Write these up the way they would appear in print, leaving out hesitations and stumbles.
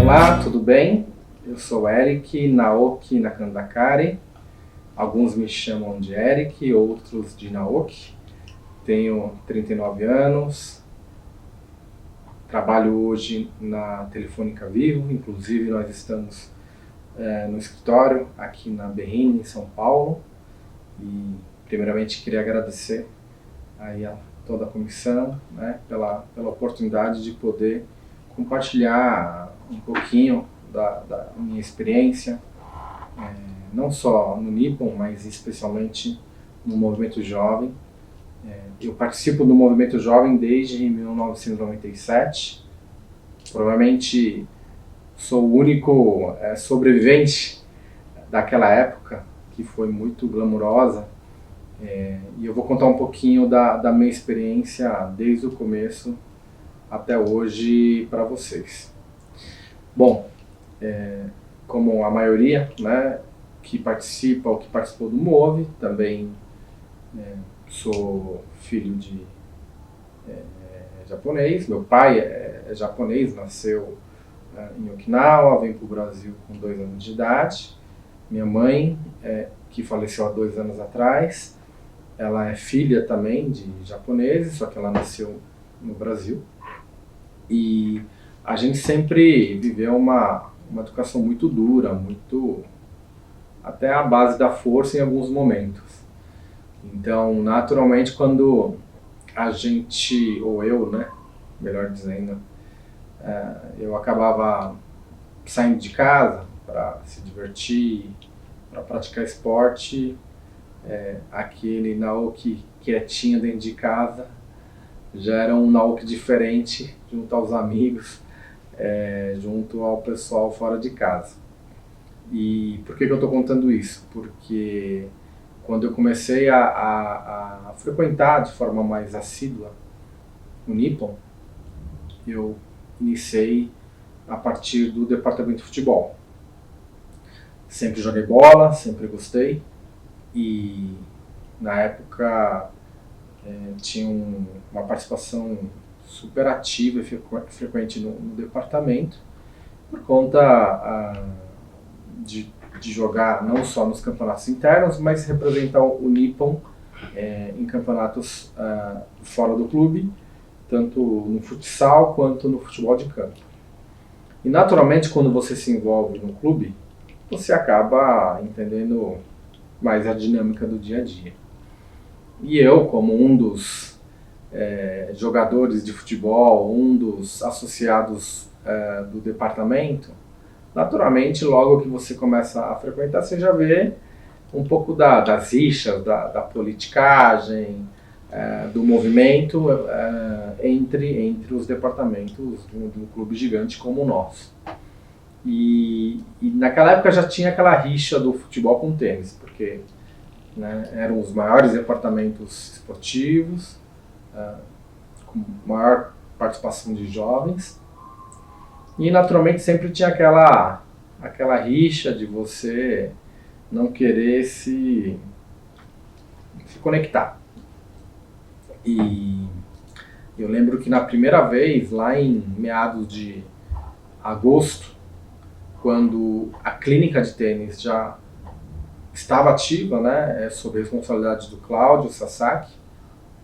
Olá, tudo bem? Eu sou Eric Naoki Nakandakari. Alguns me chamam de Eric, outros de Naoki. Tenho 39 anos. Trabalho hoje na Telefônica Vivo, inclusive nós estamos no escritório aqui na Berrini, em São Paulo. E primeiramente queria agradecer aí a toda a comissão, né, pela oportunidade de poder compartilhar um pouquinho da minha experiência, não só no Nippon, mas especialmente no Movimento Jovem. Eu participo do Movimento Jovem desde 1997, provavelmente sou o único sobrevivente daquela época, que foi muito glamurosa, e eu vou contar um pouquinho da minha experiência desde o começo até hoje para vocês. Bom, como a maioria, né, que participa ou que participou do MOVE, também sou filho de japonês. Meu pai é japonês, nasceu em Okinawa, veio para o Brasil com 2 anos de idade. Minha mãe, que faleceu há 2 anos atrás, ela é filha também de japoneses, só que ela nasceu no Brasil. E a gente sempre viveu uma educação muito dura, muito até a base da força em alguns momentos. Então, naturalmente, quando a gente, ou eu, né, melhor dizendo, eu acabava saindo de casa para se divertir, para praticar esporte, aquele Naoki quietinho dentro de casa já era um Naoki diferente junto aos amigos, junto ao pessoal fora de casa. E por que eu estou contando isso? Porque quando eu comecei a frequentar de forma mais assídua o Nippon, eu iniciei a partir do departamento de futebol. Sempre joguei bola, sempre gostei, e na época tinha uma participação super ativa e frequente no departamento, por conta de jogar não só nos campeonatos internos, mas representar o Nippon em campeonatos fora do clube, tanto no futsal quanto no futebol de campo. E naturalmente, quando você se envolve no clube, você acaba entendendo mais a dinâmica do dia a dia. E eu, como um dos jogadores de futebol, um dos associados do departamento, naturalmente, logo que você começa a frequentar, você já vê um pouco das rixas, da politicagem, do movimento entre os departamentos de um clube gigante como o nosso. E naquela época já tinha aquela rixa do futebol com o tênis, porque eram os maiores departamentos esportivos, com maior participação de jovens, e naturalmente sempre tinha aquela rixa de você não querer se conectar. E eu lembro que na primeira vez, lá em meados de agosto, quando a clínica de tênis já estava ativa, né, sob a responsabilidade do Cláudio Sasaki,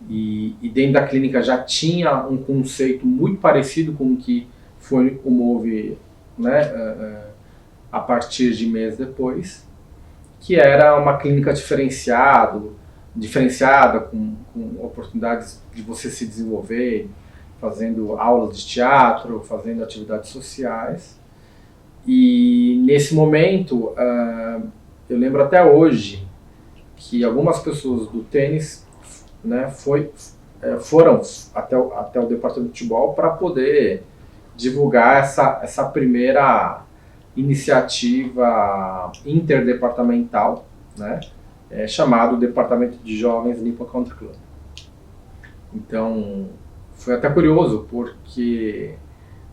e dentro da clínica já tinha um conceito muito parecido com o que foi o MOVE, né, a partir de mês depois, que era uma clínica diferenciada com oportunidades de você se desenvolver, fazendo aulas de teatro, fazendo atividades sociais. E nesse momento, eu lembro até hoje que algumas pessoas do tênis, né, foram até o departamento de futebol para poder divulgar essa primeira iniciativa interdepartamental, né, chamado Departamento de Jovens Nippon Country Club. Então, foi até curioso, porque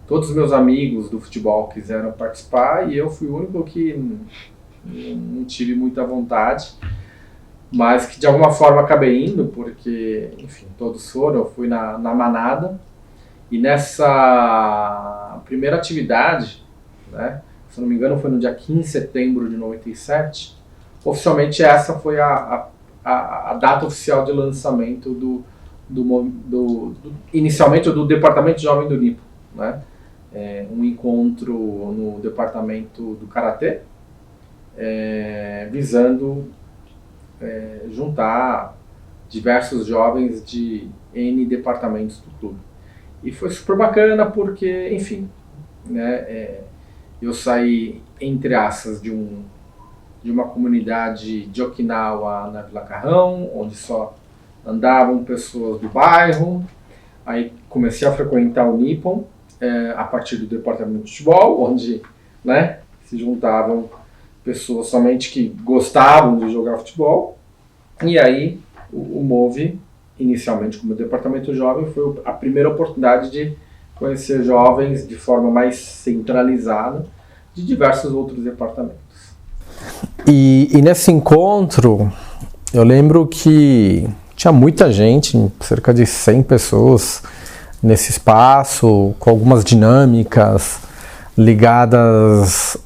todos os meus amigos do futebol quiseram participar e eu fui o único que não tive muita vontade, mas que de alguma forma acabei indo, porque, enfim, todos foram, eu fui na manada. E nessa primeira atividade, né? Se não me engano foi no dia 15 de setembro de 97. Oficialmente essa foi a data oficial de lançamento inicialmente do Departamento Jovem do Nippon, né? Um encontro no departamento do Karatê, visando juntar diversos jovens de N departamentos do clube. E foi super bacana porque, enfim, né, eu saí, entre aspas, de uma comunidade de Okinawa na Vila Carrão, onde só andavam pessoas do bairro. Aí comecei a frequentar o Nippon a partir do departamento de futebol, onde, né, se juntavam pessoas somente que gostavam de jogar futebol. E aí o MOVE, inicialmente como departamento jovem, foi a primeira oportunidade de conhecer jovens de forma mais centralizada de diversos outros departamentos. E nesse encontro, eu lembro que tinha muita gente, cerca de 100 pessoas nesse espaço, com algumas dinâmicas ligadas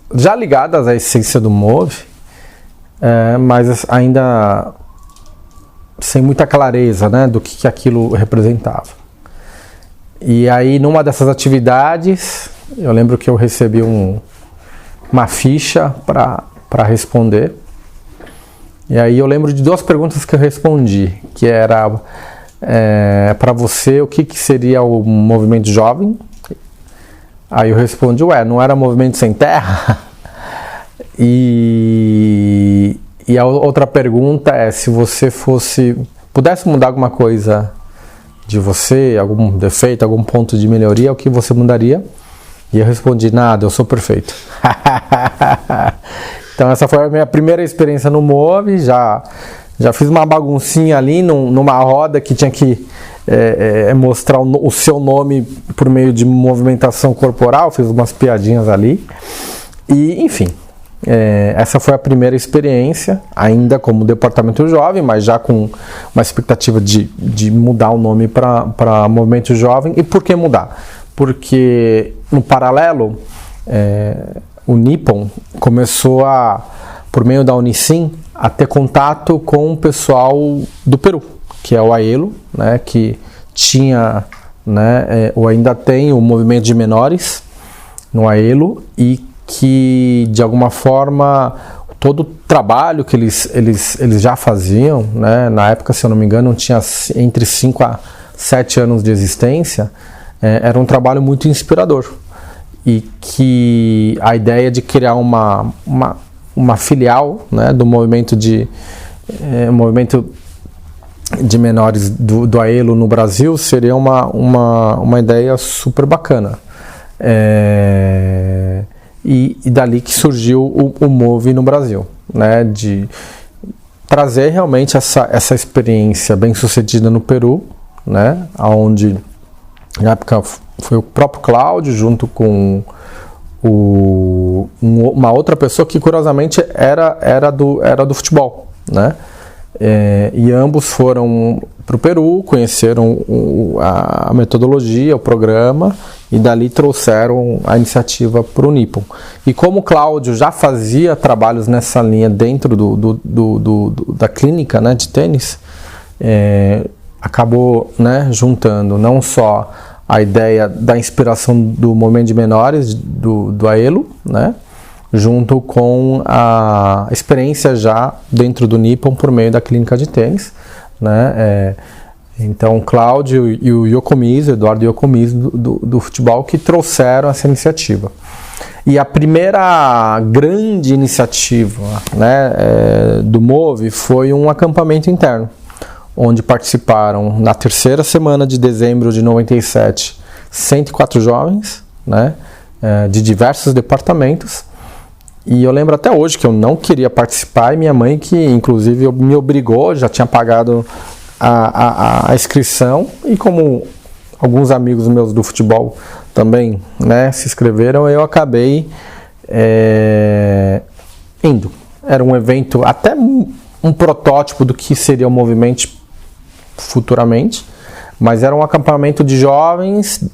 à essência do MOVE, mas ainda sem muita clareza, né, do que aquilo representava. E aí, numa dessas atividades, eu lembro que eu recebi uma ficha para responder. E aí eu lembro de 2 perguntas que eu respondi, que era para você o que seria o movimento jovem. Aí eu respondi, não era movimento sem terra? E a outra pergunta é, se você pudesse mudar alguma coisa de você, algum defeito, algum ponto de melhoria, o que você mudaria? E eu respondi, nada, eu sou perfeito. Então essa foi a minha primeira experiência no MOVE, já fiz uma baguncinha ali numa roda que tinha que mostrar o seu nome por meio de movimentação corporal, fiz umas piadinhas ali. E, enfim, essa foi a primeira experiência, ainda como departamento jovem, mas já com uma expectativa de mudar o nome para movimento jovem. E por que mudar? Porque, no paralelo, o Nippon começou por meio da Unicim, a ter contato com o pessoal do Peru, que é o AELO, né, que tinha, né, ou ainda tem o movimento de menores no AELO, e que, de alguma forma, todo o trabalho que eles já faziam, né, na época, se eu não me engano, tinha entre 5 a 7 anos de existência, era um trabalho muito inspirador. E que a ideia de criar uma filial, né, do movimento de menores do AELO no Brasil seria uma ideia super bacana. E dali que surgiu o MOVE no Brasil, né, de trazer realmente essa experiência bem sucedida no Peru, né, onde na época foi o próprio Cláudio junto com uma outra pessoa que curiosamente era do futebol, né? E ambos foram para o Peru, conheceram a metodologia, o programa, e dali trouxeram a iniciativa para o Nippon. E como o Cláudio já fazia trabalhos nessa linha dentro da clínica, né, de tênis, acabou, né, juntando não só a ideia da inspiração do movimento de menores do AELO, né, junto com a experiência já dentro do Nippon por meio da clínica de tênis, né. Então, o Cláudio e o Yokomizu, Eduardo Yokomizu do futebol, que trouxeram essa iniciativa. E a primeira grande iniciativa, né, do MOVE foi um acampamento interno, onde participaram, na terceira semana de dezembro de 97, 104 jovens, né, de diversos departamentos. E eu lembro até hoje que eu não queria participar, e minha mãe, que inclusive me obrigou, já tinha pagado a inscrição, e como alguns amigos meus do futebol também, né, se inscreveram, eu acabei indo. Era um evento, até um protótipo do que seria o movimento futuramente, mas era um acampamento de jovens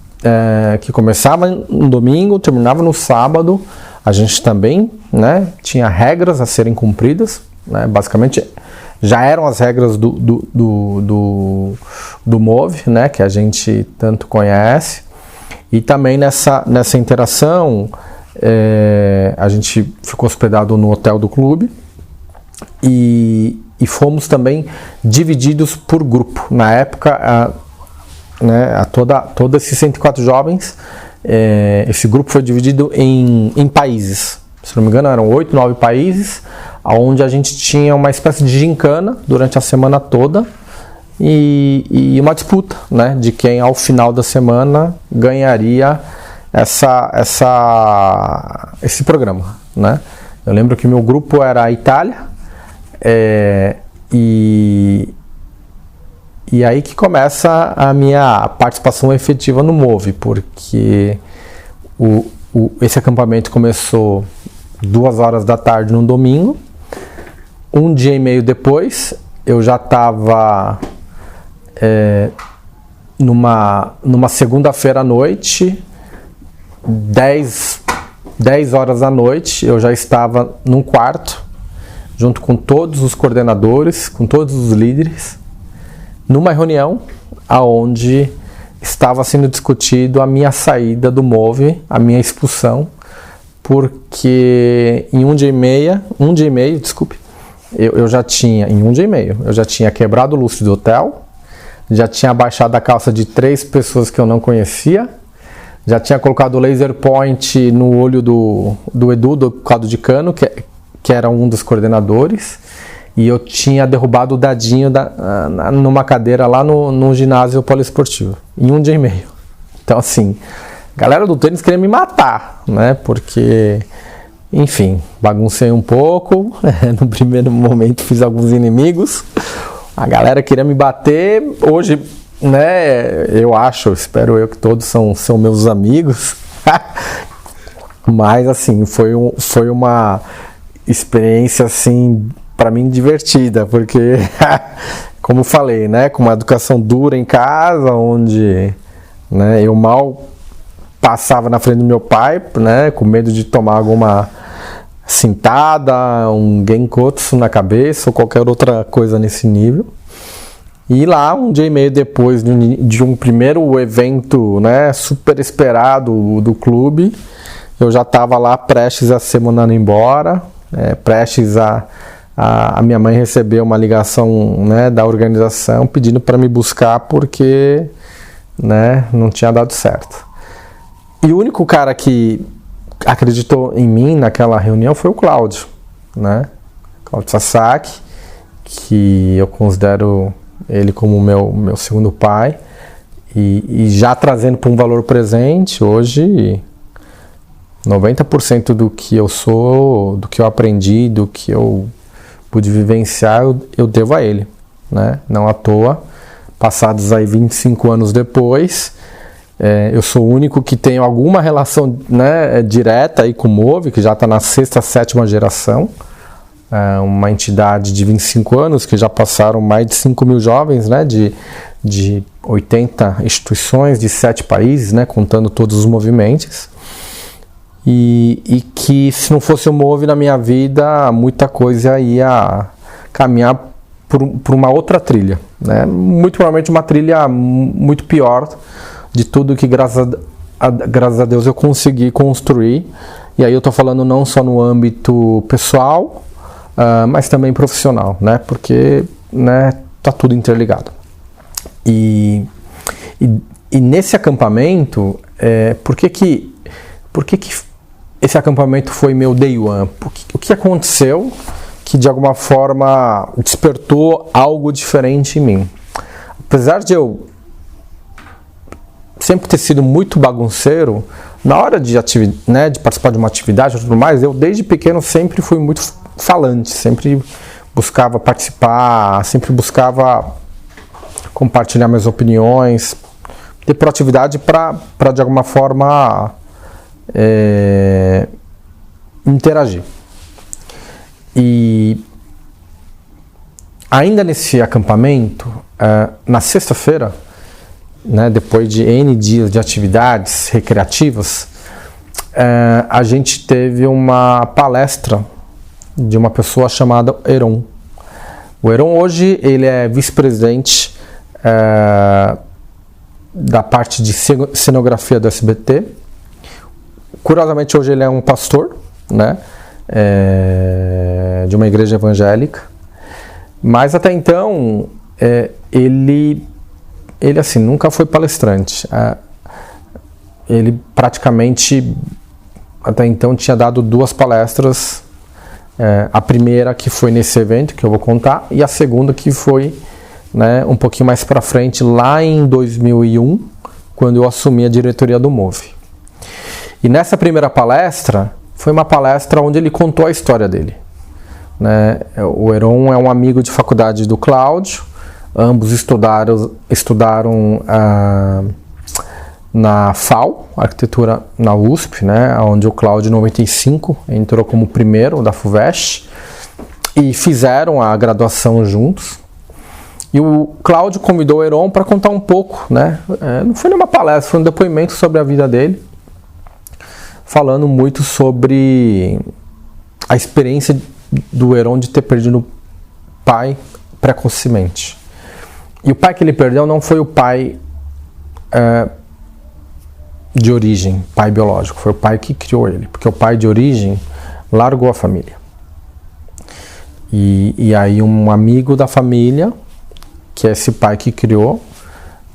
que começava no domingo, terminava no sábado. A gente também, né, tinha regras a serem cumpridas, né, basicamente já eram as regras do MOVE, né, que a gente tanto conhece. E também nessa interação, a gente ficou hospedado no hotel do clube e fomos também divididos por grupo. Na época, todos esses 104 jovens, esse grupo foi dividido em países. Se não me engano, eram 8, 9 países, onde a gente tinha uma espécie de gincana durante a semana toda e uma disputa, né, de quem ao final da semana ganharia esse programa, né? Eu lembro que meu grupo era a Itália, e aí que começa a minha participação efetiva no MOVE, porque esse acampamento começou 2 horas da tarde no domingo. Um dia e meio depois, eu já estava numa segunda-feira à noite, 10 horas da noite, eu já estava num quarto, junto com todos os coordenadores, com todos os líderes, numa reunião onde estava sendo discutido a minha saída do MOVE, a minha expulsão, porque em um dia e meio, eu já tinha quebrado o lustre do hotel, já tinha abaixado a calça de 3 pessoas que eu não conhecia, já tinha colocado o laser point no olho do Edu, do caldo de cano, que era um dos coordenadores, e eu tinha derrubado o dadinho numa cadeira lá no ginásio poliesportivo, em um dia e meio. Então, assim, a galera do tênis queria me matar, né? Porque, enfim, baguncei um pouco, no primeiro momento fiz alguns inimigos, a galera queria me bater. Hoje, né, espero eu que todos são meus amigos, mas, assim, foi uma experiência, assim, para mim divertida, porque, como falei, né, com uma educação dura em casa, onde, né, eu mal passava na frente do meu pai, né, com medo de tomar alguma cintada, um genkotsu na cabeça ou qualquer outra coisa nesse nível. E lá, um dia e meio depois de um primeiro evento, né, super esperado do clube, eu já estava lá prestes a ser mandado embora, prestes a minha mãe receber uma ligação, né, da organização pedindo para me buscar porque, né, não tinha dado certo. E o único cara que acreditou em mim naquela reunião foi o Cláudio, né? Cláudio Sasaki, que eu considero ele como meu segundo pai, e já trazendo para um valor presente, hoje 90% do que eu sou, do que eu aprendi, do que eu pude vivenciar, eu devo a ele, né? Não à toa, passados aí 25 anos depois, eu sou o único que tem alguma relação, né, direta aí com o MOVE, que já está na 6ª, 7ª geração, uma entidade de 25 anos, que já passaram mais de 5 mil jovens, né, de 80 instituições, de 7 países, né, contando todos os movimentos. E que se não fosse o MOVE na minha vida, muita coisa ia caminhar por uma outra trilha, né? Muito provavelmente uma trilha muito pior de tudo que graças a Deus eu consegui construir. E aí eu estou falando não só no âmbito pessoal, mas também profissional, né? Porque, né, tá tudo interligado. E nesse acampamento, por que esse acampamento foi meu day one? O que aconteceu que de alguma forma despertou algo diferente em mim? Apesar de eu sempre ter sido muito bagunceiro, na hora de participar de uma atividade e tudo mais, eu desde pequeno sempre fui muito falante, sempre buscava participar, sempre buscava compartilhar minhas opiniões, ter proatividade para de alguma forma interagir. E ainda nesse acampamento, na sexta-feira, né, depois de N dias de atividades recreativas, a gente teve uma palestra de uma pessoa chamada Heron. O Heron hoje ele é vice-presidente da parte de cenografia do SBT. Curiosamente hoje ele é um pastor, né, de uma igreja evangélica, mas até então ele assim nunca foi palestrante. Ele praticamente até então tinha dado 2 palestras, a primeira que foi nesse evento que eu vou contar e a segunda que foi, né, um pouquinho mais para frente, lá em 2001, quando eu assumi a diretoria do MOVE. E nessa primeira palestra foi uma palestra onde ele contou a história dele, né? O Heron é um amigo de faculdade do Cláudio, ambos estudaram na FAU, arquitetura na USP, né? Onde o Cláudio, em 95, entrou como primeiro da FUVEST e fizeram a graduação juntos. E o Cláudio convidou o Heron para contar um pouco, né? Não foi nenhuma palestra, foi um depoimento sobre a vida dele, falando muito sobre a experiência do Heron de ter perdido o pai precocemente. E o pai que ele perdeu não foi o pai de origem, pai biológico, foi o pai que criou ele, porque o pai de origem largou a família. E aí um amigo da família, que é esse pai que criou,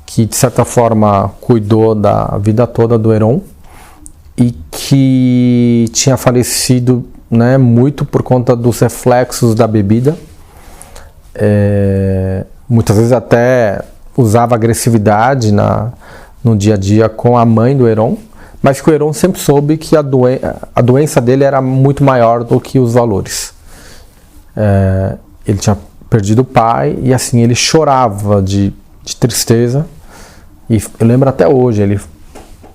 que de certa forma cuidou da vida toda do Heron e que tinha falecido, né, muito por conta dos reflexos da bebida, muitas vezes até usava agressividade no dia a dia com a mãe do Heron, mas que o Heron sempre soube que a doença dele era muito maior do que os valores. Ele tinha perdido o pai e assim ele chorava de tristeza, e eu lembro até hoje, ele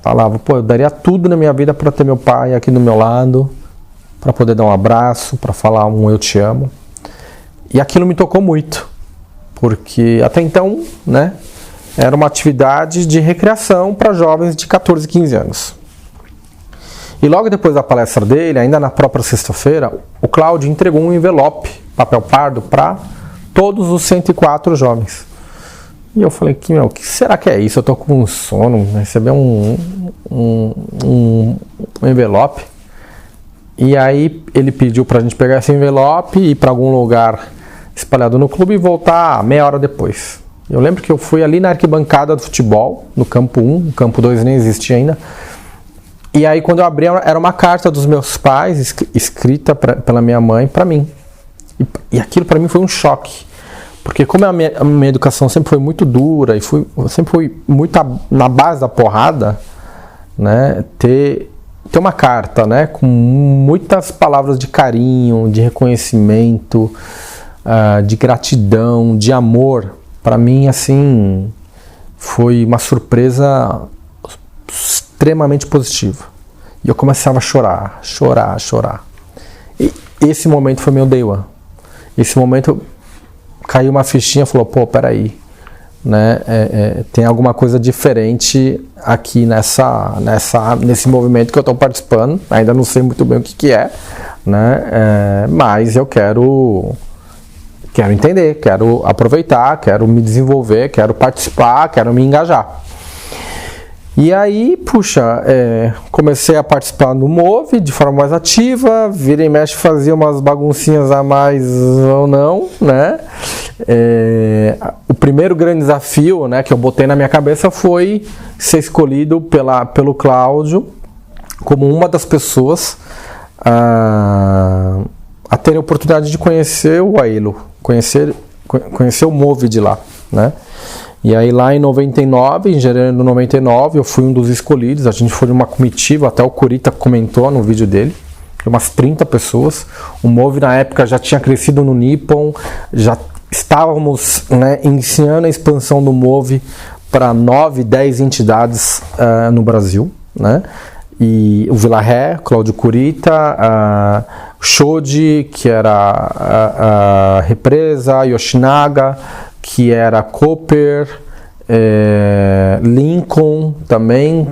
falava, eu daria tudo na minha vida para ter meu pai aqui do meu lado, para poder dar um abraço, para falar um eu te amo. E aquilo me tocou muito, porque até então, né, era uma atividade de recreação para jovens de 14, 15 anos. E logo depois da palestra dele, ainda na própria sexta-feira, o Cláudio entregou um envelope, papel pardo, para todos os 104 jovens. E eu falei, o que será que é isso? Eu tô com sono, receber um envelope. E aí ele pediu pra gente pegar esse envelope e ir para algum lugar espalhado no clube e voltar meia hora depois. Eu lembro que eu fui ali na arquibancada do futebol, no campo 1, o campo 2 nem existia ainda. E aí quando eu abri, era uma carta dos meus pais, escrita pela minha mãe para mim. E aquilo para mim foi um choque. Porque como a minha educação sempre foi muito dura e sempre fui muito na base da porrada, né, ter uma carta, né, com muitas palavras de carinho, de reconhecimento, de gratidão, de amor, para mim assim foi uma surpresa extremamente positiva. E eu começava a chorar. E esse momento foi meu day one. Esse momento caiu uma fichinha e falou, peraí, né, tem alguma coisa diferente aqui nesse movimento que eu estou participando, ainda não sei muito bem o que é, né, mas eu quero entender, quero aproveitar, quero me desenvolver, quero participar, quero me engajar. E aí, comecei a participar do MOVE de forma mais ativa, vira e mexe fazia umas baguncinhas a mais ou não, né? O primeiro grande desafio, né, que eu botei na minha cabeça foi ser escolhido pelo Cláudio como uma das pessoas a ter a oportunidade de conhecer o AELO, conhecer o MOVE de lá, né? E aí lá em 99, em janeiro de 99, eu fui um dos escolhidos. A gente foi numa comitiva, até o Curita comentou no vídeo dele, umas 30 pessoas. O MOVE na época já tinha crescido no Nippon, já estávamos, né, iniciando a expansão do MOVE para 9, 10 entidades no Brasil, né? E o Vila Ré, Cláudio Curita, Shoji, que era a Represa, Yoshinaga, que era Cooper, Lincoln também,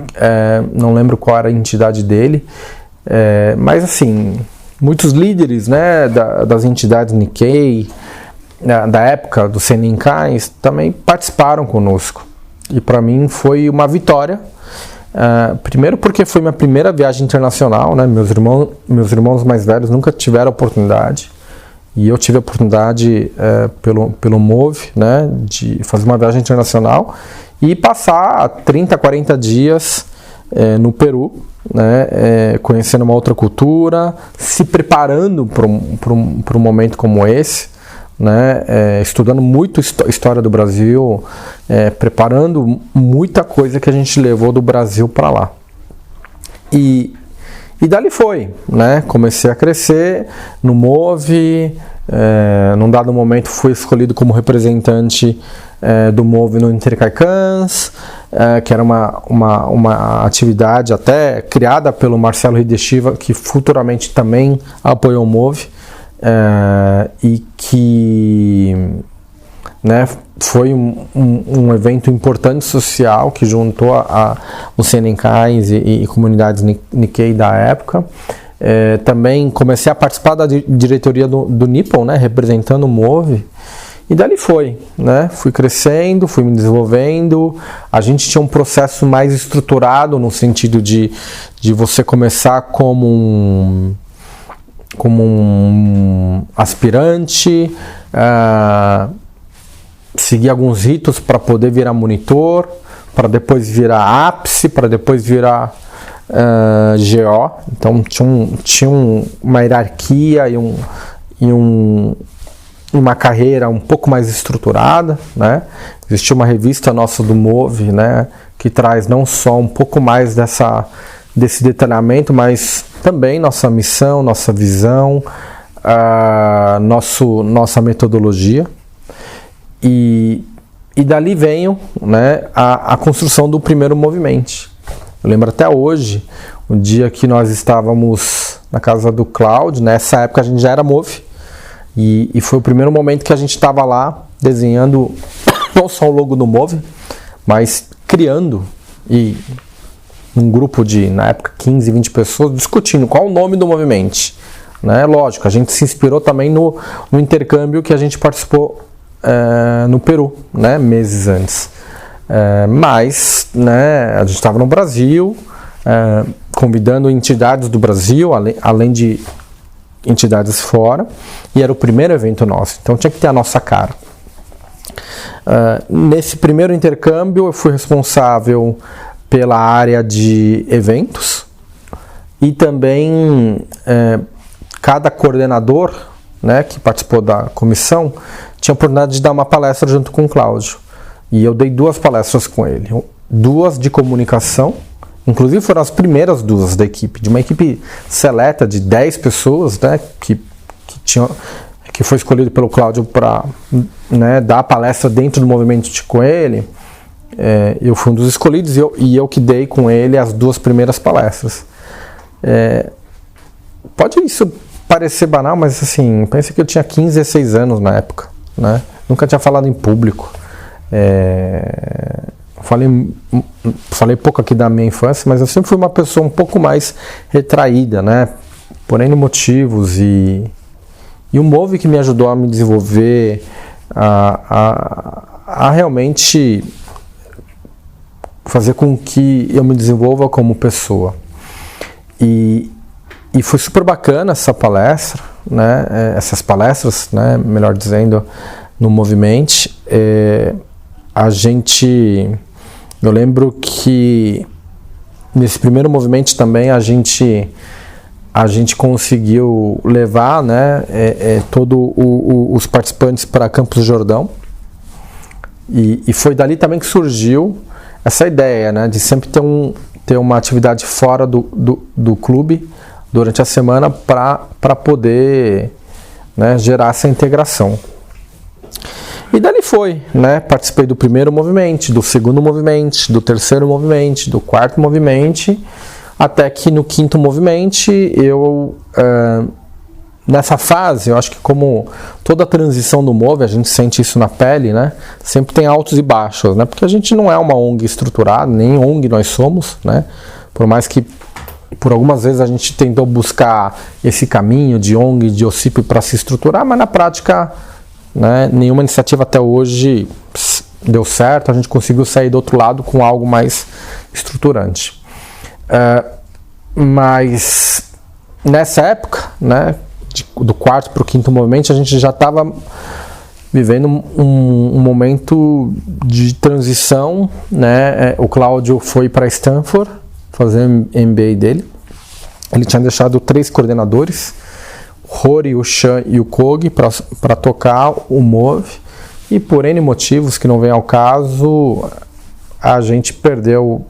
não lembro qual era a entidade dele, mas assim, muitos líderes, né, das entidades Nikkei, da época do Senencais, também participaram conosco. E para mim foi uma vitória, primeiro porque foi minha primeira viagem internacional, né, meus irmãos mais velhos nunca tiveram oportunidade. E eu tive a oportunidade, pelo MOVE, né, de fazer uma viagem internacional e passar 30, 40 dias no Peru, né, conhecendo uma outra cultura, se preparando para um momento como esse, né, estudando muito história do Brasil, preparando muita coisa que a gente levou do Brasil para lá. E dali foi, né? Comecei a crescer no MOVE, num dado momento fui escolhido como representante do MOVE no Intercaicans, que era uma atividade até criada pelo Marcelo Hideshiva, que futuramente também apoiou o MOVE, e que, né, foi um evento importante social que juntou os Senencais e comunidades Nikkei da época. Também comecei a participar da diretoria do Nippon, né, representando o MOVE, e dali foi, né, fui crescendo, fui me desenvolvendo. A gente tinha um processo mais estruturado no sentido de você começar como um aspirante, seguir alguns ritos para poder virar monitor, para depois virar ápice, para depois virar GO. Então tinha uma hierarquia e uma carreira um pouco mais estruturada, né? Existia uma revista nossa do MOVE, né, que traz não só um pouco mais desse detalhamento, mas também nossa missão, nossa visão, nossa metodologia. E dali veio, né, a construção do primeiro movimento. Eu lembro até hoje, o dia que nós estávamos na casa do Cláudio, nessa época a gente já era MOVE, e foi o primeiro momento que a gente estava lá desenhando não só o logo do MOVE, mas criando, e um grupo de, na época, 15, 20 pessoas discutindo qual o nome do movimento, né? Lógico, a gente se inspirou também no intercâmbio que a gente participou no Peru, né, meses antes. Mas, né, a gente estava no Brasil, convidando entidades do Brasil, além de entidades fora, e era o primeiro evento nosso, então tinha que ter a nossa cara. Nesse primeiro intercâmbio eu fui responsável pela área de eventos, e também cada coordenador, né, que participou da comissão tinha a oportunidade de dar uma palestra junto com o Cláudio, e eu dei 2 palestras com ele, 2 de comunicação. Inclusive foram as primeiras 2 da equipe, de uma equipe seleta de 10 pessoas, né, que foi escolhido pelo Cláudio para, né, dar a palestra dentro do movimento com ele. Eu fui um dos escolhidos e eu que dei com ele as 2 primeiras palestras. Pode isso parecer banal, mas assim, pensa que eu tinha 15, 16 anos na época, né? Nunca tinha falado em público. Falei pouco aqui da minha infância, mas eu sempre fui uma pessoa um pouco mais retraída, né? Por N motivos, e o MOVE que me ajudou a me desenvolver, a realmente fazer com que eu me desenvolva como pessoa. E foi super bacana essa palestra, né? Essas palestras, né? Melhor dizendo, no movimento. Eu lembro que nesse primeiro movimento também a gente conseguiu levar, né, todos os participantes para Campos do Jordão, e foi dali também que surgiu essa ideia, né, de sempre ter uma atividade fora do clube durante a semana para poder, né, gerar essa integração. E dali foi, né? Participei do primeiro movimento, do segundo movimento, do terceiro movimento, do quarto movimento, até que no quinto movimento eu nessa fase, eu acho que como toda a transição do Move, a gente sente isso na pele, né? Sempre tem altos e baixos, né? Porque a gente não é uma ONG estruturada, nem ONG nós somos, né? Por mais que por algumas vezes a gente tentou buscar esse caminho de ONG, de OCIP para se estruturar, mas na prática, né, nenhuma iniciativa até hoje deu certo, a gente conseguiu sair do outro lado com algo mais estruturante. Mas nessa época, né, do quarto para o quinto movimento, a gente já estava vivendo um momento de transição, né? O Cláudio foi para Stanford fazer o MBA dele. Ele tinha deixado 3 coordenadores, o Rory, o Sean e o Kog, para tocar o Move, e por N motivos que não vem ao caso, a gente perdeu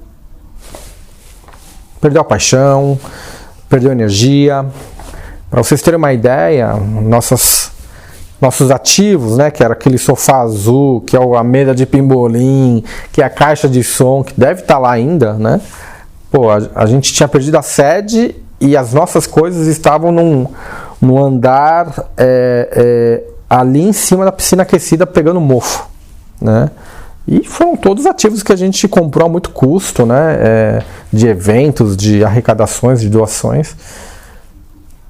a paixão, perdeu energia. Para vocês terem uma ideia, nossos ativos, né, que era aquele sofá azul, que é a mesa de pimbolim, que é a caixa de som, que deve estar lá ainda, né? Pô, a gente tinha perdido a sede e as nossas coisas estavam num andar ali em cima da piscina aquecida pegando mofo, né? E foram todos ativos que a gente comprou a muito custo, né? De eventos, de arrecadações, de doações.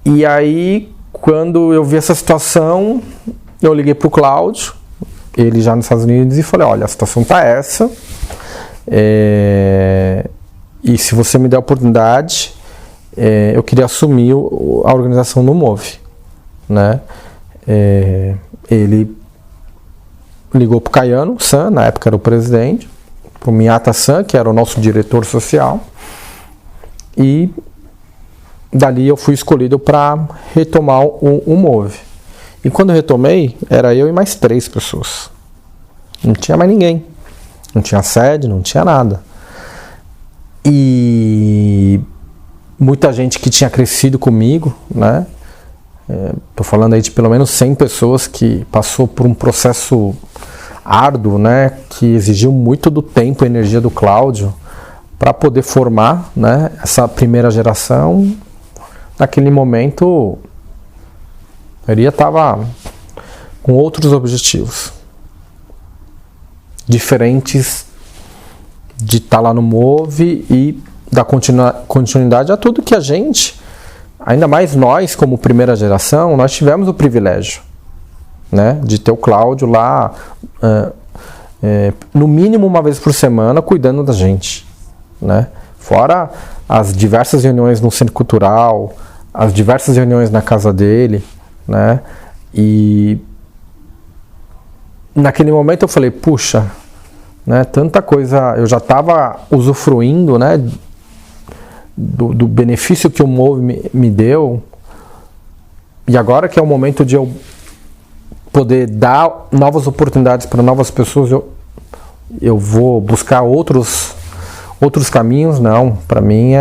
E aí, quando eu vi essa situação, eu liguei para o Cláudio, ele já nos Estados Unidos, e falei, olha, a situação está essa, e se você me der a oportunidade, eu queria assumir a organização do Move, né? Ele ligou para o Caiano San, na época era o presidente, para o Miyata San, que era o nosso diretor social, e dali eu fui escolhido para retomar o Move. E quando eu retomei, era eu e mais 3 pessoas. Não tinha mais ninguém. Não tinha sede, não tinha nada. E muita gente que tinha crescido comigo, né? Tô falando aí de pelo menos 100 pessoas que passou por um processo árduo, né? Que exigiu muito do tempo e energia do Cláudio para poder formar, né, essa primeira geração. Naquele momento, ele estava com outros objetivos diferentes de estar lá no Move e dar continuidade a tudo que a gente, ainda mais nós como primeira geração, nós tivemos o privilégio, né, de ter o Cláudio lá no mínimo uma vez por semana cuidando da gente, né? Fora as diversas reuniões no centro cultural, as diversas reuniões na casa dele, né? E naquele momento eu falei, puxa, né, tanta coisa, eu já estava usufruindo, né, do benefício que o Move me deu, e agora que é o momento de eu poder dar novas oportunidades para novas pessoas, eu vou buscar outros caminhos. Não, para mim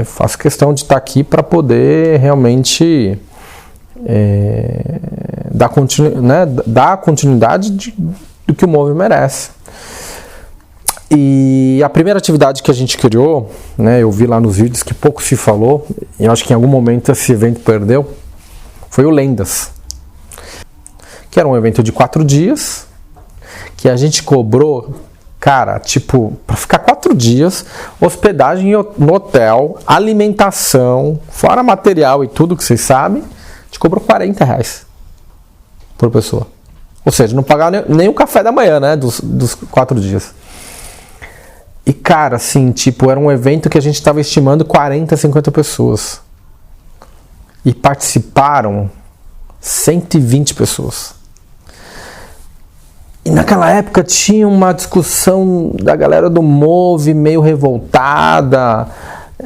faço questão de estar aqui para poder realmente dar continuidade do que o Move merece. E a primeira atividade que a gente criou, né, eu vi lá nos vídeos que pouco se falou, e eu acho que em algum momento esse evento perdeu, foi o Lendas, que era um evento de 4 dias, que a gente cobrou, cara, tipo, para ficar 4 dias, hospedagem no hotel, alimentação, fora material e tudo que vocês sabem, a gente cobrou R$40 por pessoa. Ou seja, não pagava nem o café da manhã, né, dos 4 dias. E, cara, assim, tipo, era um evento que a gente estava estimando 40, 50 pessoas. E participaram 120 pessoas. E naquela época tinha uma discussão da galera do Move meio revoltada.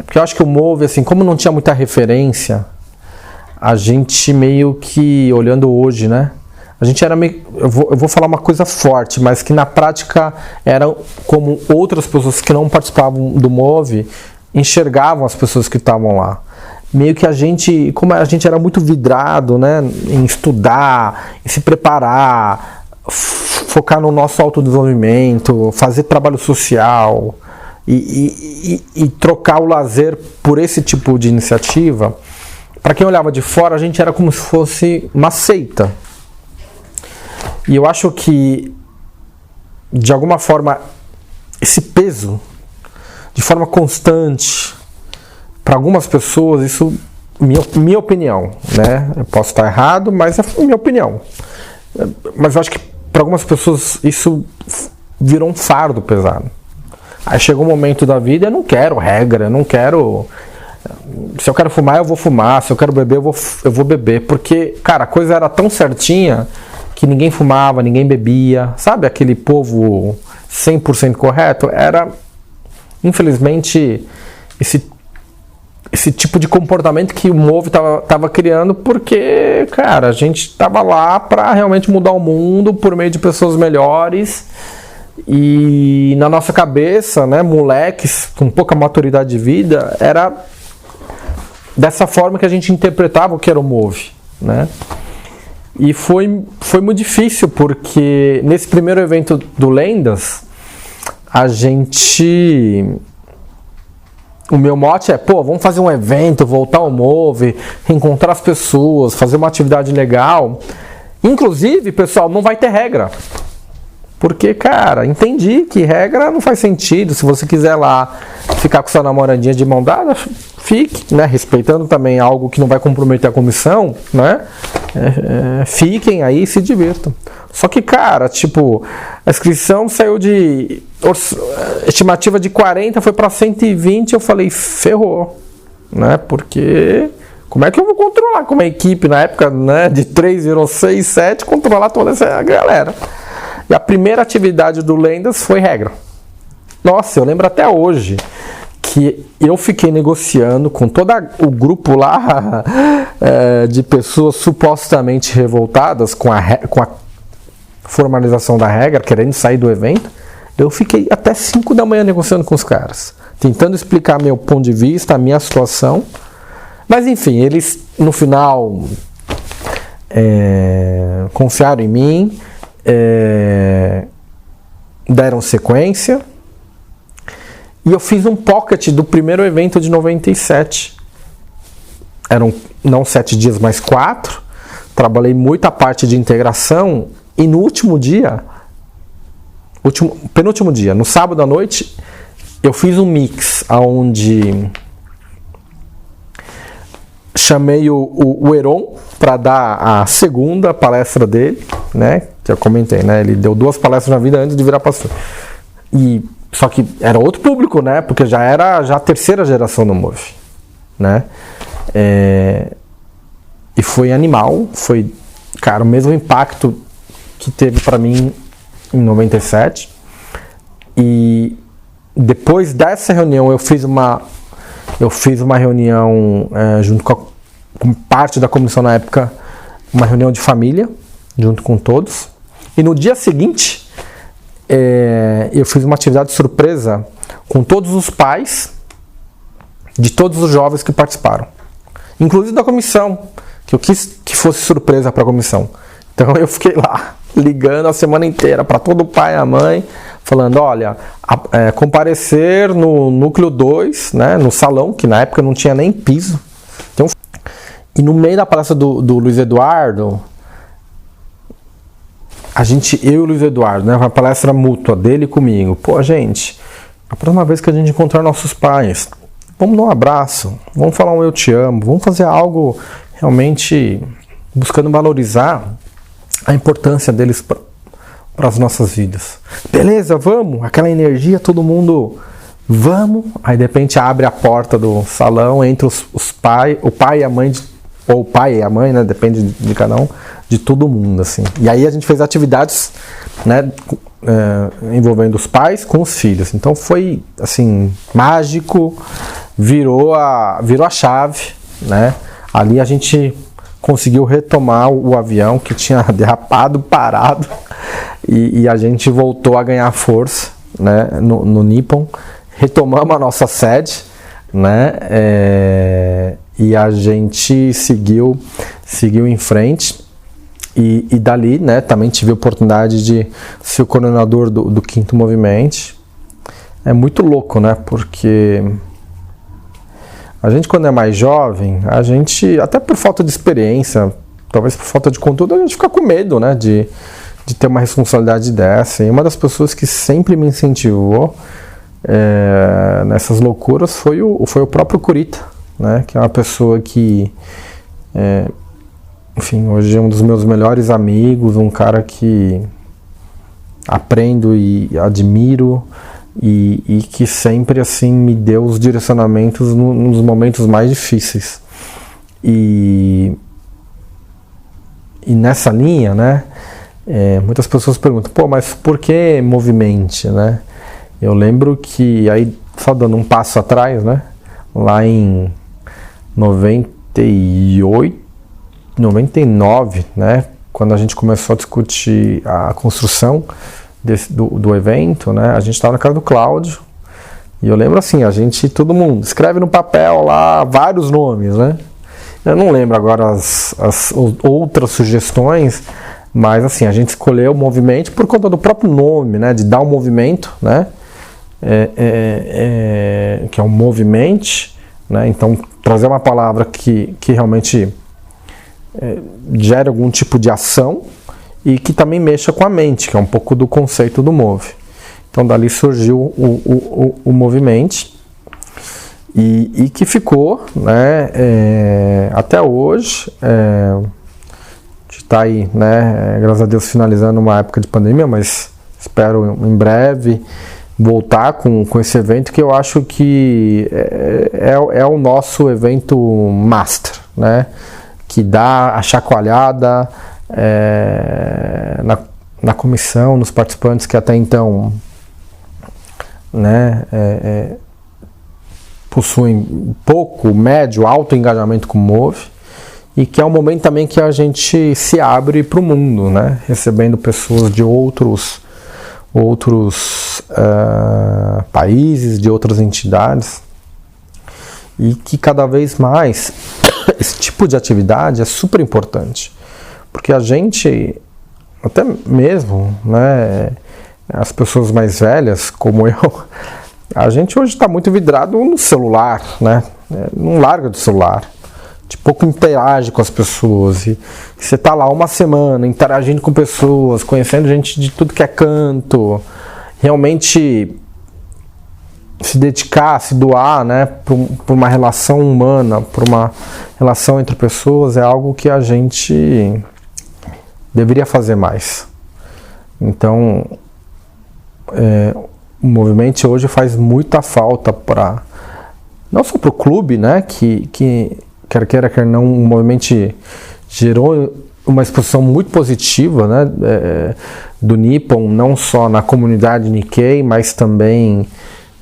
Porque eu acho que o Move, assim, como não tinha muita referência, a gente meio que, olhando hoje, né? A gente era meio... Eu vou falar uma coisa forte, mas que na prática era como outras pessoas que não participavam do Move enxergavam as pessoas que estavam lá. Meio que a gente, como a gente era muito vidrado, né, em estudar, em se preparar, focar no nosso autodesenvolvimento, fazer trabalho social e trocar o lazer por esse tipo de iniciativa, para quem olhava de fora, a gente era como se fosse uma seita. E eu acho que, de alguma forma, esse peso, de forma constante, para algumas pessoas, isso, minha opinião, né? Eu posso estar errado, mas é minha opinião. Mas eu acho que para algumas pessoas isso virou um fardo pesado. Aí chegou um momento da vida, eu não quero regra, eu não quero... Se eu quero fumar, eu vou fumar. Se eu quero beber, eu vou beber. Porque, cara, a coisa era tão certinha que ninguém fumava, ninguém bebia. Sabe aquele povo 100% correto? Era, infelizmente, esse tipo de comportamento que o Move tava criando, porque, cara, a gente tava lá para realmente mudar o mundo por meio de pessoas melhores. E na nossa cabeça, né, moleques com pouca maturidade de vida, era dessa forma que a gente interpretava o que era o Move, né? E foi muito difícil, porque nesse primeiro evento do Lendas, o meu mote é, vamos fazer um evento, voltar ao Move, reencontrar as pessoas, fazer uma atividade legal. Inclusive, pessoal, não vai ter regra. Porque, cara, entendi que regra não faz sentido. Se você quiser lá ficar com sua namoradinha de mão dada, fique, né? Respeitando também algo que não vai comprometer a comissão, né? Fiquem aí e se divirtam. Só que, cara, tipo, a inscrição saiu de estimativa de 40, foi para 120, eu falei, ferrou, né? Porque como é que eu vou controlar como a equipe na época, né, de 3, virou 6, 7, controlar toda essa galera? E a primeira atividade do Lendas foi regra. Nossa, eu lembro até hoje que eu fiquei negociando com todo o grupo lá de pessoas supostamente revoltadas com a formalização da regra, querendo sair do evento. Eu fiquei até 5 da manhã negociando com os caras, tentando explicar meu ponto de vista, a minha situação. Mas enfim, eles no final confiaram em mim, deram sequência, e eu fiz um pocket do primeiro evento de 97. Eram não 7 dias, mas 4. Trabalhei muito a parte de integração, e no último dia, penúltimo dia, no sábado à noite, eu fiz um mix onde chamei o Heron para dar a segunda palestra dele, né? Que eu comentei, né? Ele deu 2 palestras na vida antes de virar pastor. Só que era outro público, né? Porque já era a terceira geração do Move, né? E foi animal, foi, cara, o mesmo impacto que teve para mim em 97. E depois dessa reunião eu fiz uma reunião junto com parte da comissão na época, uma reunião de família, junto com todos. E no dia seguinte, eu fiz uma atividade surpresa com todos os pais de todos os jovens que participaram, inclusive da comissão, que eu quis que fosse surpresa para a comissão. Então eu fiquei lá, ligando a semana inteira para todo o pai e a mãe, falando, olha, comparecer no núcleo 2, né, no salão, que na época não tinha nem piso. Então, e no meio da palestra do Luiz Eduardo, eu e o Luiz Eduardo, né, uma palestra mútua dele e comigo. Pô, gente, a próxima vez que a gente encontrar nossos pais, vamos dar um abraço, vamos falar um eu te amo, vamos fazer algo realmente buscando valorizar a importância deles para as nossas vidas. Beleza, vamos, aquela energia, todo mundo, vamos. Aí de repente abre a porta do salão, entra o pai e a mãe, ou o pai e a mãe, né, depende de cada um, de todo mundo, assim. E aí a gente fez atividades, né, envolvendo os pais com os filhos. Então foi, assim, mágico, virou a chave, né. Ali a gente conseguiu retomar o avião que tinha derrapado, parado, e a gente voltou a ganhar força, né, no Nippon. Retomamos a nossa sede, né, e a gente seguiu em frente, e dali, né, também tive a oportunidade de ser o coordenador do Quinto Movimento. É muito louco, né, porque A gente, quando é mais jovem, a gente, até por falta de experiência, talvez por falta de conteúdo, a gente fica com medo, né, de ter uma responsabilidade dessa. E uma das pessoas que sempre me incentivou nessas loucuras foi o próprio Kurita, né, que é uma pessoa que, enfim, hoje é um dos meus melhores amigos, um cara que aprendo e admiro, e que sempre assim me deu os direcionamentos nos momentos mais difíceis. E nessa linha, né, muitas pessoas perguntam, pô, mas por que Movimente, né? Eu lembro que, aí só dando um passo atrás, né, lá em 98, 99, né, quando a gente começou a discutir a construção do evento, né, a gente estava na casa do Cláudio, e eu lembro assim, todo mundo escreve no papel lá vários nomes, né? Eu não lembro agora as outras sugestões, mas assim, a gente escolheu o Movimento por conta do próprio nome, né, de dar um movimento, né, que é um movimente, né, então trazer uma palavra que realmente gere algum tipo de ação e que também mexa com a mente, que é um pouco do conceito do Move. Então dali surgiu o Movimente, e que ficou, né, até hoje. A gente está aí, né, graças a Deus, finalizando uma época de pandemia, mas espero em breve voltar com esse evento, que eu acho que é o nosso evento master, né, que dá a chacoalhada na comissão, nos participantes que até então, né, possuem pouco, médio, alto engajamento com o Move, e que é um momento também que a gente se abre para o mundo, né, recebendo pessoas de outros países, de outras entidades, e que cada vez mais esse tipo de atividade é super importante, porque a gente, até mesmo, né, as pessoas mais velhas, como eu, a gente hoje está muito vidrado no celular, né, não larga do celular, de pouco interage com as pessoas, e você está lá uma semana interagindo com pessoas, conhecendo gente de tudo que é canto, realmente se dedicar, se doar, né, por uma relação humana, por uma relação entre pessoas, é algo que a gente deveria fazer mais. Então, o Movimento hoje faz muita falta não só para o clube, né, que quer queira, quer não, o Movimento gerou uma exposição muito positiva, né, do Nippon, não só na comunidade Nikkei, mas também,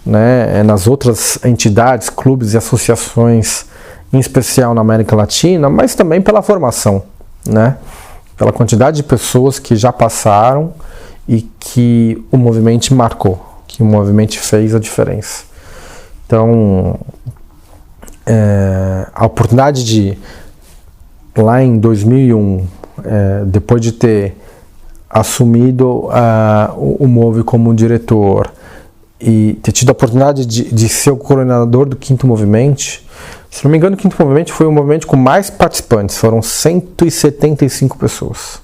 né, nas outras entidades, clubes e associações, em especial na América Latina, mas também pela formação, né, pela quantidade de pessoas que já passaram e que o Movimento marcou, que o Movimento fez a diferença. Então, a oportunidade de, lá em 2001, depois de ter assumido o Move como diretor e ter tido a oportunidade de ser o coordenador do Quinto Movimento, se não me engano, o Quinto Movimento foi o movimento com mais participantes, foram 175 pessoas.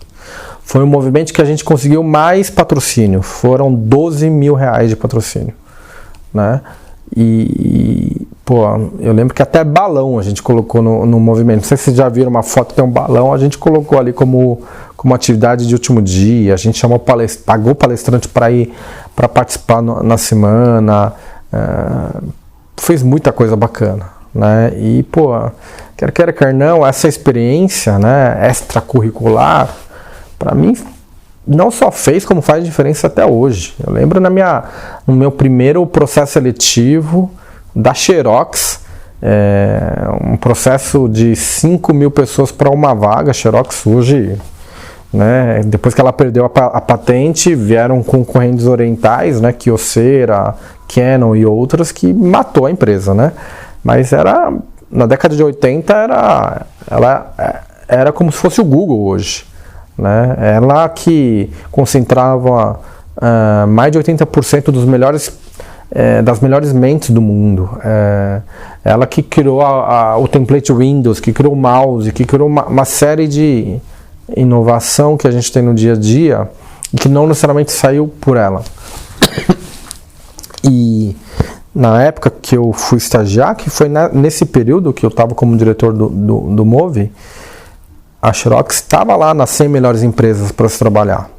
Foi um movimento que a gente conseguiu mais patrocínio, foram 12 mil reais de patrocínio, né? E pô, eu lembro que até balão a gente colocou no movimento. Não sei se vocês já viram uma foto, tem um balão, a gente colocou ali como atividade de último dia. A gente chamou pagou palestrante para ir para participar na semana. Fez muita coisa bacana, né? E pô, quer queira, quer não, essa experiência, né, extracurricular, para mim não só fez, como faz diferença até hoje. Eu lembro no meu primeiro processo seletivo da Xerox, um processo de 5 mil pessoas para uma vaga. A Xerox hoje, né, depois que ela perdeu a patente, vieram concorrentes orientais, né, Kyocera, Canon e outras, que matou a empresa, né? Mas na década de 80 ela era como se fosse o Google hoje, né? Ela que concentrava mais de 80% dos melhores das melhores mentes do mundo. Ela que criou o template Windows, que criou o mouse, que criou uma série de inovação que a gente tem no dia a dia e que não necessariamente saiu por ela. E na época que eu fui estagiar, que foi nesse período que eu estava como diretor do Movi, a Xerox estava lá nas 100 melhores empresas para se trabalhar.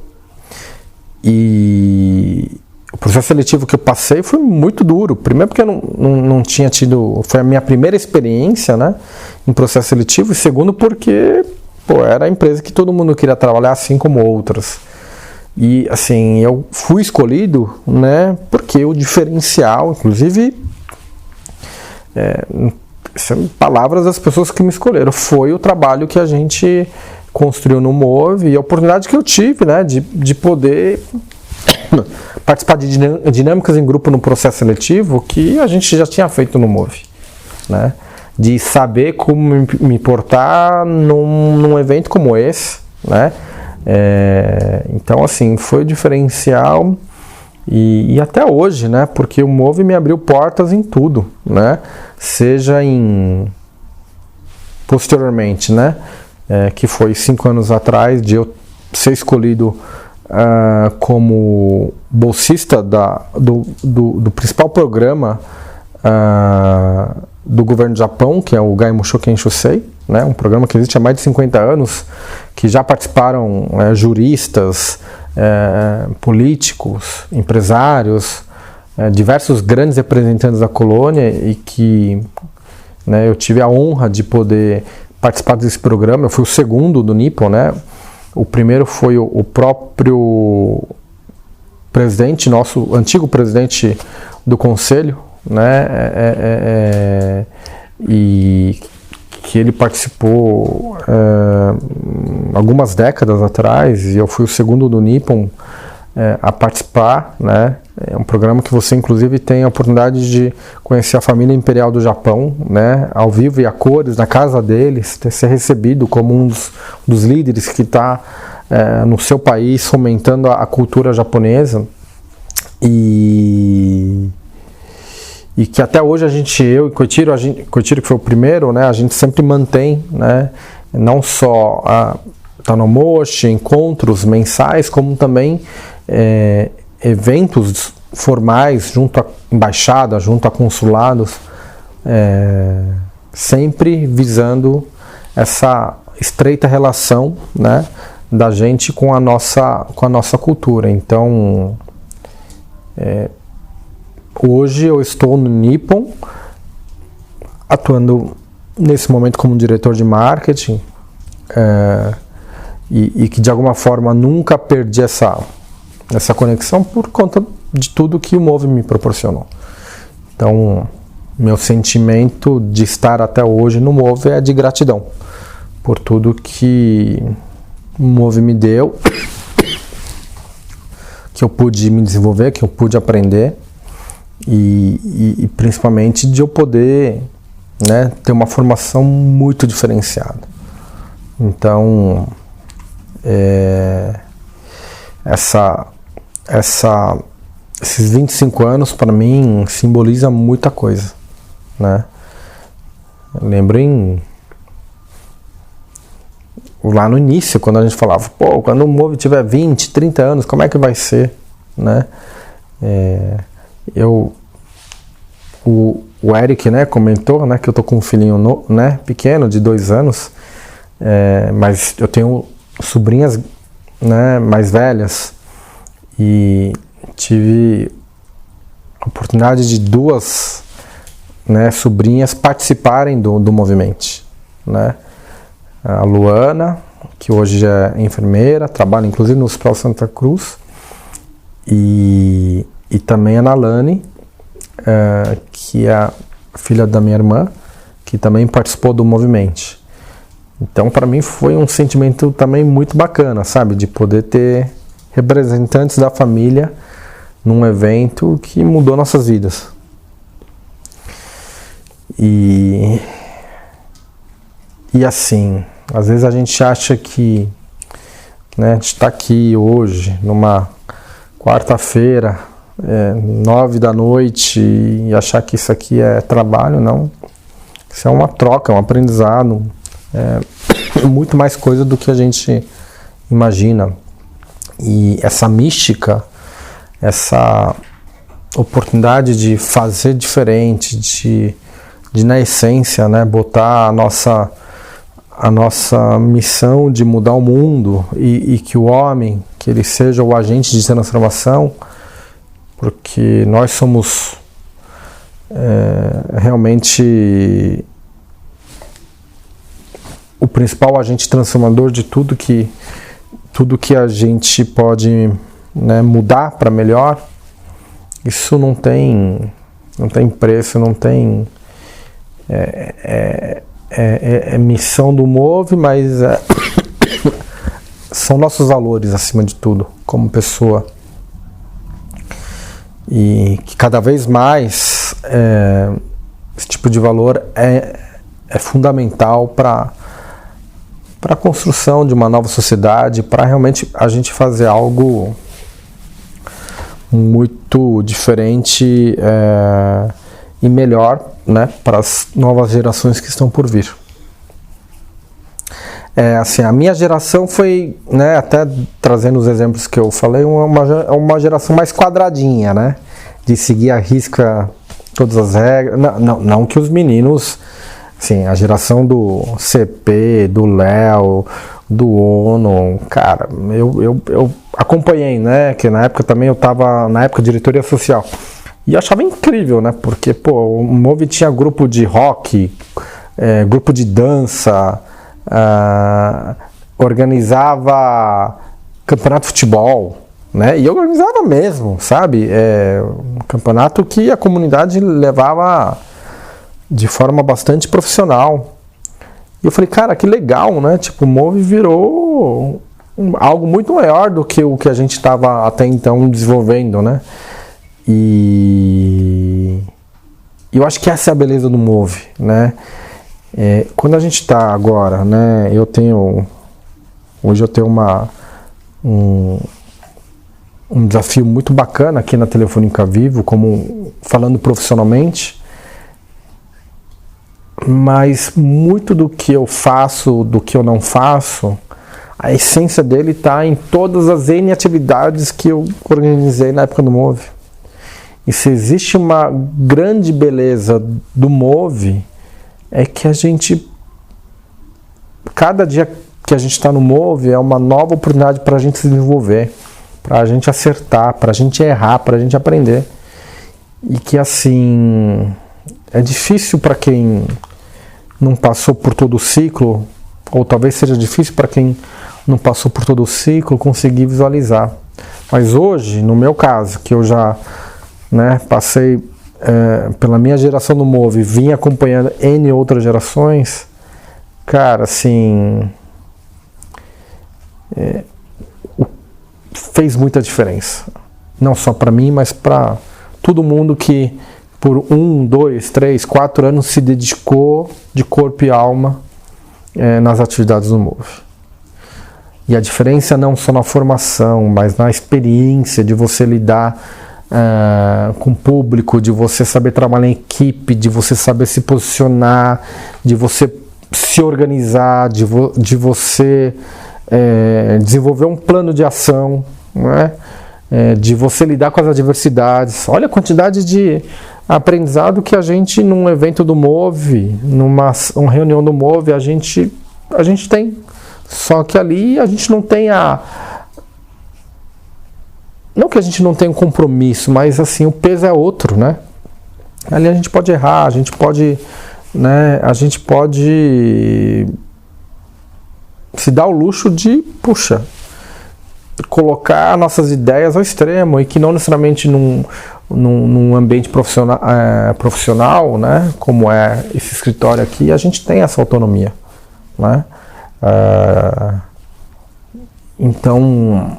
E o processo seletivo que eu passei foi muito duro. Primeiro porque eu não tinha tido... Foi a minha primeira experiência, né, em processo seletivo. E segundo porque era a empresa que todo mundo queria trabalhar, assim como outras. E assim, eu fui escolhido, né, porque o diferencial, inclusive, são palavras das pessoas que me escolheram, foi o trabalho que a gente construiu no Movi e a oportunidade que eu tive, né, de poder participar de dinâmicas em grupo no processo seletivo que a gente já tinha feito no Movi, né, de saber como me portar num evento como esse, né. Então assim, foi diferencial e até hoje, né, porque o Movi me abriu portas em tudo, né, seja posteriormente, né, que foi 5 anos atrás de eu ser escolhido como bolsista do principal programa do governo do Japão, que é o Gai Mushoken Shusei, né, um programa que existe há mais de 50 anos, que já participaram juristas, políticos, empresários, diversos grandes representantes da colônia e que, né, eu tive a honra de poder participar desse programa. Eu fui o segundo do Nippon, né? O primeiro foi o próprio presidente, nosso antigo presidente do conselho, né? E que ele participou algumas décadas atrás, e eu fui o segundo do Nippon a participar, né? É um programa que você inclusive tem a oportunidade de conhecer a família imperial do Japão, né? Ao vivo e a cores, na casa deles, ser recebido como um dos líderes que está no seu país fomentando a cultura japonesa, e que até hoje eu e Koichiro que foi o primeiro, né, a gente sempre mantém, né, não só a Tanomoshi, encontros mensais, como também eventos formais junto à embaixada, junto a consulados, sempre visando essa estreita relação, né, da gente com a nossa cultura. Então, hoje eu estou no Nippon, atuando nesse momento como diretor de marketing, e que de alguma forma nunca perdi essa conexão por conta de tudo que o Movi me proporcionou. Então, meu sentimento de estar até hoje no Movi é de gratidão por tudo que o Movi me deu, que eu pude me desenvolver, que eu pude aprender, e principalmente de eu poder, né, ter uma formação muito diferenciada. Então, esses 25 anos para mim simboliza muita coisa, né? Eu lembro lá no início, quando a gente falava, quando o Movi tiver 20, 30 anos, como é que vai ser, né? O Eric, né, comentou, né, que eu tô com um filhinho né, pequeno, de 2 anos, mas eu tenho sobrinhas, né, mais velhas, e tive a oportunidade de 2, né, sobrinhas participarem do movimento, né? A Luana, que hoje já é enfermeira, trabalha inclusive no Hospital Santa Cruz, e também a Nalane, que é a filha da minha irmã, que também participou do movimento. Então, para mim foi um sentimento também muito bacana, sabe, de poder ter representantes da família num evento que mudou nossas vidas. E assim, às vezes a gente acha que, né, a gente está aqui hoje, numa quarta-feira, 9 da noite e achar que isso aqui é trabalho, não. Isso é uma troca, é um aprendizado, muito mais coisa do que a gente imagina. E essa mística, essa oportunidade de fazer diferente, de na essência, né, botar a nossa missão de mudar o mundo e que o homem, que ele seja o agente de transformação, porque nós somos realmente o principal agente transformador de tudo que a gente pode, né, mudar para melhor. Isso não tem preço, não tem missão do Move, mas são nossos valores acima de tudo, como pessoa. E que cada vez mais esse tipo de valor é fundamental para a construção de uma nova sociedade, para realmente a gente fazer algo muito diferente e melhor, né, para as novas gerações que estão por vir. Assim, a minha geração foi, né, até trazendo os exemplos que eu falei, uma geração mais quadradinha, né, de seguir à risca todas as regras. Não que os meninos, assim, a geração do CP, do Léo, do ONU, cara, eu acompanhei, né, que na época também eu estava na época de diretoria social. E eu achava incrível, né? Porque, o Move tinha grupo de rock, grupo de dança, organizava campeonato de futebol, né? E eu organizava mesmo, sabe? Um campeonato que a comunidade levava de forma bastante profissional. E eu falei, cara, que legal, né? Tipo, o Move virou algo muito maior do que o que a gente estava até então desenvolvendo, né? E eu acho que essa é a beleza do Move, né? Quando a gente está agora, né? Hoje eu tenho um desafio muito bacana aqui na Telefônica Vivo, como falando profissionalmente, mas muito do que eu faço, do que eu não faço, a essência dele está em todas as N atividades que eu organizei na época do Move. E se existe uma grande beleza do Move, é que a gente, cada dia que a gente está no Move é uma nova oportunidade para a gente se desenvolver, para a gente acertar, para a gente errar, para a gente aprender. E que assim, é difícil para quem não passou por todo o ciclo, ou talvez seja difícil para quem não passou por todo o ciclo conseguir visualizar. Mas hoje, no meu caso, que eu já, né, passei pela minha geração do Move, vim acompanhando N outras gerações, cara, assim, fez muita diferença. Não só para mim, mas para todo mundo que por 1, 2, 3, 4 anos se dedicou de corpo e alma nas atividades do Move. E a diferença não só na formação, mas na experiência de você lidar com o público, de você saber trabalhar em equipe, de você saber se posicionar, de você se organizar, de você desenvolver um plano de ação, né? De você lidar com as adversidades. Olha a quantidade de aprendizado que a gente, num evento do Move, uma reunião do Move, a gente tem. Só que ali a gente não tem não que a gente não tenha um compromisso, mas assim, o peso é outro, né? Ali a gente pode errar, a gente pode se dar o luxo de, colocar nossas ideias ao extremo, e que não necessariamente num ambiente profissional, né, como é esse escritório aqui, a gente tem essa autonomia, né? Então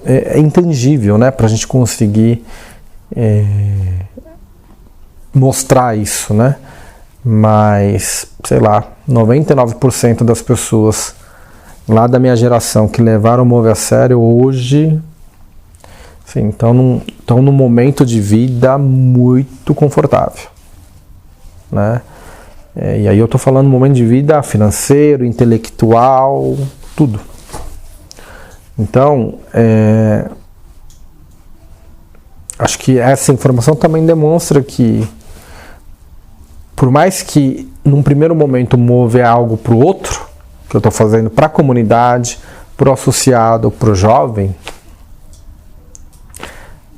é intangível, né, para a gente conseguir mostrar isso, né? Mas, sei lá, 99% das pessoas lá da minha geração que levaram o Move a sério hoje Assim, estão num momento de vida muito confortável, né? E aí eu estou falando um momento de vida financeiro, intelectual, tudo. Então, acho que essa informação também demonstra que, por mais que num primeiro momento move algo para o outro, que eu estou fazendo para a comunidade, para o associado, para o jovem,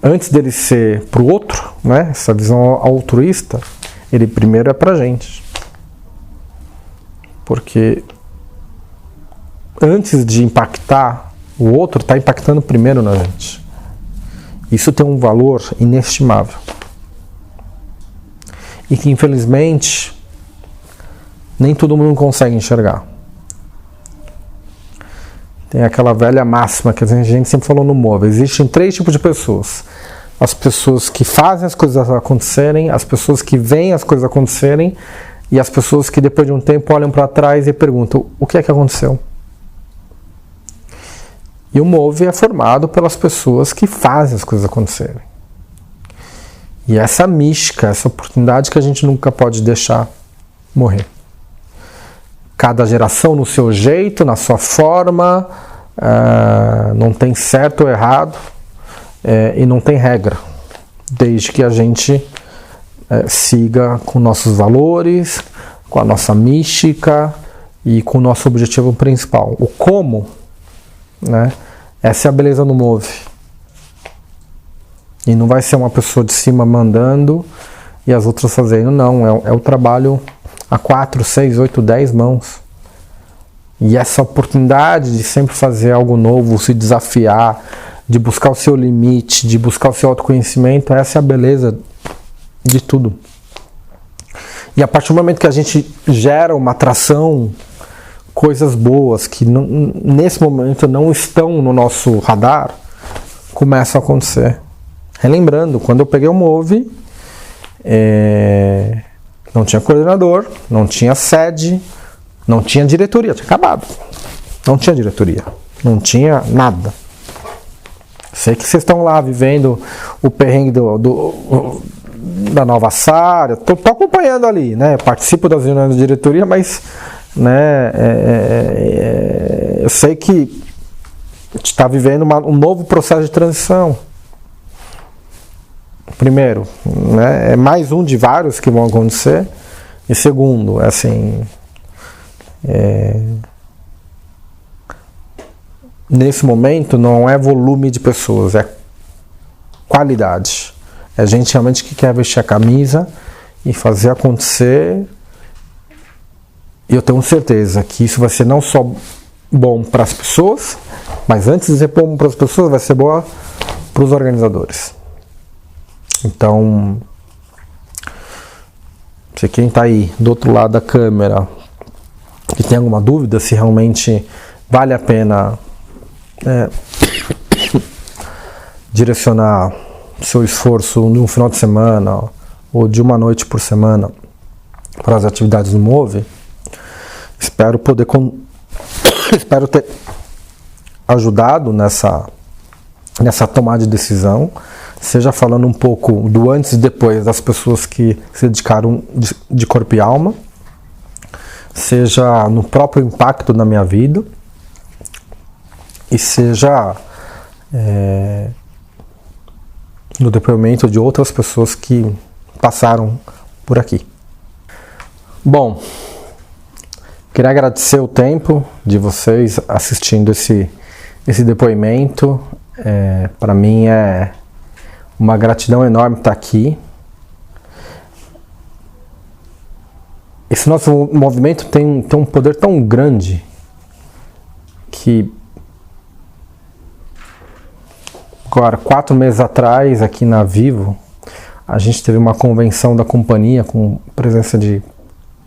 antes dele ser para o outro, né, essa visão altruísta, ele primeiro é para a gente. Porque antes de impactar o outro, está impactando primeiro na gente. Isso tem um valor inestimável. E que, infelizmente, nem todo mundo consegue enxergar. Tem aquela velha máxima que a gente sempre falou no Move. Existem 3 tipos de pessoas. As pessoas que fazem as coisas acontecerem, as pessoas que veem as coisas acontecerem e as pessoas que depois de um tempo olham para trás e perguntam: o que é que aconteceu? E o Move é formado pelas pessoas que fazem as coisas acontecerem. E essa mística, essa oportunidade que a gente nunca pode deixar morrer. Cada geração no seu jeito, na sua forma, não tem certo ou errado, e não tem regra, desde que a gente siga com nossos valores, com a nossa mística e com o nosso objetivo principal. O como, né? Essa é a beleza do Move. E não vai ser uma pessoa de cima mandando e as outras fazendo, não. É o trabalho a 4, 6, 8, 10 mãos. E essa oportunidade de sempre fazer algo novo, se desafiar, de buscar o seu limite, de buscar o seu autoconhecimento, essa é a beleza de tudo. E a partir do momento que a gente gera uma atração, coisas boas que nesse momento não estão no nosso radar, começam a acontecer. Relembrando, quando eu peguei o Move, não tinha coordenador, não tinha sede, não tinha diretoria, tinha acabado. Não tinha diretoria, não tinha nada. Sei que vocês estão lá vivendo o perrengue da nova SAR, tô acompanhando ali, né? Participo das reuniões de diretoria, mas, né, eu sei que a gente está vivendo um novo processo de transição. Primeiro, né, é mais um de vários que vão acontecer. E segundo, assim, nesse momento não é volume de pessoas, é qualidade. É gente realmente que quer vestir a camisa e fazer acontecer. E eu tenho certeza que isso vai ser não só bom para as pessoas, mas antes de ser bom para as pessoas, vai ser bom para os organizadores. Então, se quem está aí do outro lado da câmera e tem alguma dúvida se realmente vale a pena direcionar seu esforço de um final de semana ou de uma noite por semana para as atividades do Move, espero ter ajudado nessa tomada de decisão, seja falando um pouco do antes e depois das pessoas que se dedicaram de corpo e alma, seja no próprio impacto na minha vida, e seja no depoimento de outras pessoas que passaram por aqui. Bom, queria agradecer o tempo de vocês assistindo esse depoimento. Para mim é uma gratidão enorme estar aqui. Esse nosso movimento tem um poder tão grande que agora, 4 meses atrás, aqui na Vivo, a gente teve uma convenção da companhia com presença de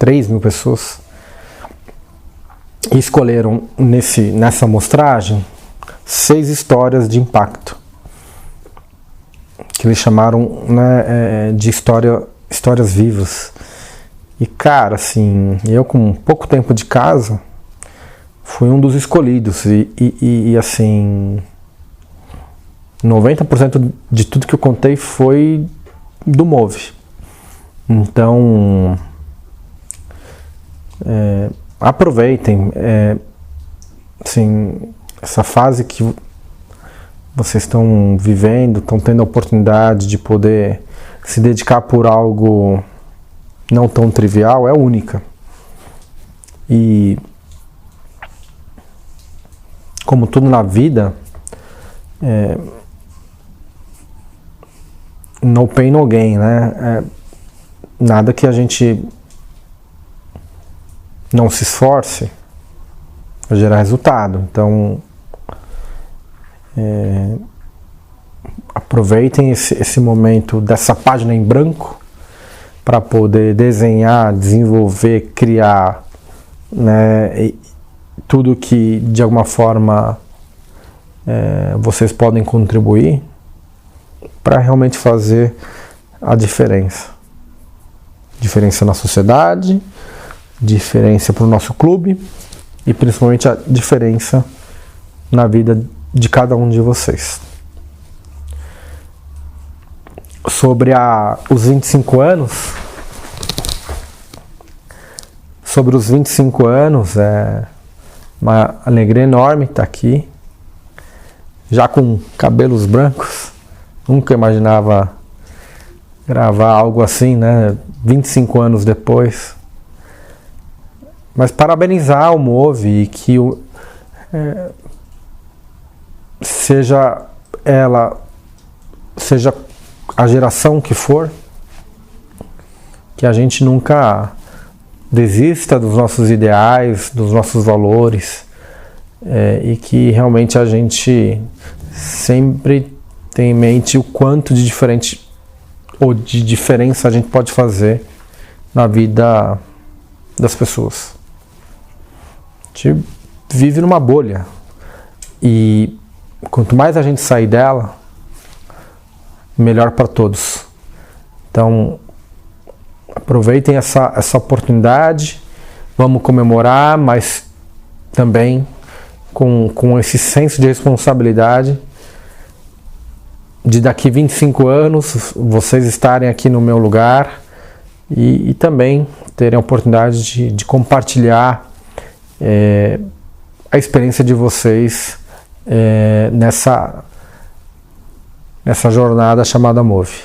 3.000 pessoas e escolheram nessa amostragem 6 histórias de impacto, que eles chamaram, né, de histórias vivas. E cara, assim, eu com pouco tempo de casa fui um dos escolhidos e assim, 90% de tudo que eu contei foi do Move. Então, aproveitem assim, essa fase que vocês estão vivendo, estão tendo a oportunidade de poder se dedicar por algo não tão trivial, é única. E como tudo na vida, no pain, no gain, né? Nada que a gente não se esforce vai gerar resultado. Então, aproveitem esse momento dessa página em branco para poder desenhar, desenvolver, criar, né, tudo que de alguma forma vocês podem contribuir para realmente fazer a diferença. Diferença na sociedade, diferença para o nosso clube e principalmente a diferença na vida de cada um de vocês. Sobre os 25 anos, é uma alegria enorme estar aqui, já com cabelos brancos. Nunca imaginava gravar algo assim, né? 25 anos depois. Mas parabenizar o Move e que seja a geração que for, que a gente nunca desista dos nossos ideais, dos nossos valores, e que realmente a gente sempre tenha em mente o quanto de diferente ou de diferença a gente pode fazer na vida das pessoas. A gente vive numa bolha e quanto mais a gente sair dela, melhor para todos. Então, aproveitem essa oportunidade, vamos comemorar, mas também com esse senso de responsabilidade de daqui 25 anos vocês estarem aqui no meu lugar e também terem a oportunidade de compartilhar a experiência de vocês nessa jornada chamada Move.